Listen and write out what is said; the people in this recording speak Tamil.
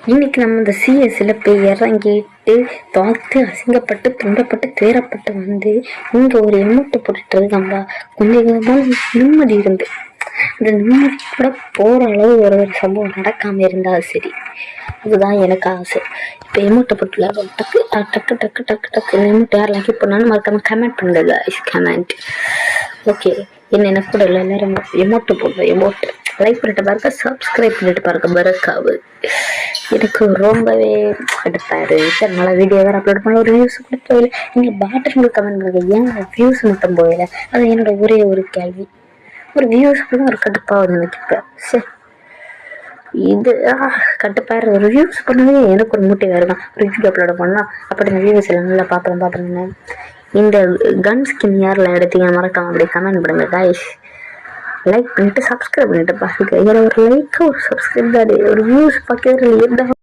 இன்னைக்கு நம்ம இந்த சிஎஸ்ல போய் இறங்கிட்டு பார்த்து அசிங்கப்பட்டு துண்டப்பட்டு தேரப்பட்டு வந்து இங்க ஒரு எமௌண்ட்டை போட்டுட்டு இருக்கோம்டா. கொஞ்சம் கொஞ்சமாக நிம்மதி இருந்து அந்த நிம்மதி கூட போற அளவு ஒரு சம்பவம் நடக்காம இருந்தா சரி. அதுதான் எனக்கு ஆசை. இப்போ எமௌண்ட்டை போட்டுல டக்கு டக்கு டக்கு டக்கு டக்கு எமௌண்ட் யார் லைக் பண்ணாலும் மறக்காம கமெண்ட் பண்ணுங்க. Comment okay. என்ன கூட இல்லை எல்லாரும் எமௌண்ட்டு போடுவோம். எமௌண்ட் லைக் பண்ணிட்டு பாருங்க, சப்ஸ்கிரைப் பண்ணிட்டு பாருங்க. பரக்காவு எனக்கு ரொம்பவே எடுப்பாரு. சார் நல்லா வீடியோ வேறு அப்லோட் பண்ண ஒரு வியூஸ் கூட போயில. நீங்கள் பாட்டில் கமெண்ட் பண்ணுங்க, ஏன் வியூஸ் மட்டும் போயில? அது என்னோட ஒரே ஒரு கேள்வி. ஒரு வியூஸ் கூட ஒரு கடுப்பாகுது எனக்கு இப்போ. சரி இது கட்டுப்பாரு. ஒரு வியூஸ் பண்ணவே எனக்கு ஒரு மூட்டை வேறு தான். ஒரு வீடியோ அப்லோட் பண்ணால் அப்படி இந்த வியூஸ் எல்லாம் நல்லா பார்ப்பேன். இந்த கன் ஸ்கின் யாரில் எடுத்தீங்க மறக்காம அப்படி கமெண்ட் பண்ணுங்க கைஸ். லைக் பண்ணிட்டு சப்ஸ்கிரைப் பண்ணிட்டு பாருங்க. ஒரு லைக் ஒரு சப்ஸ்கிரைப் தான் ஒரு வியூஸ் பார்க்கறது எந்த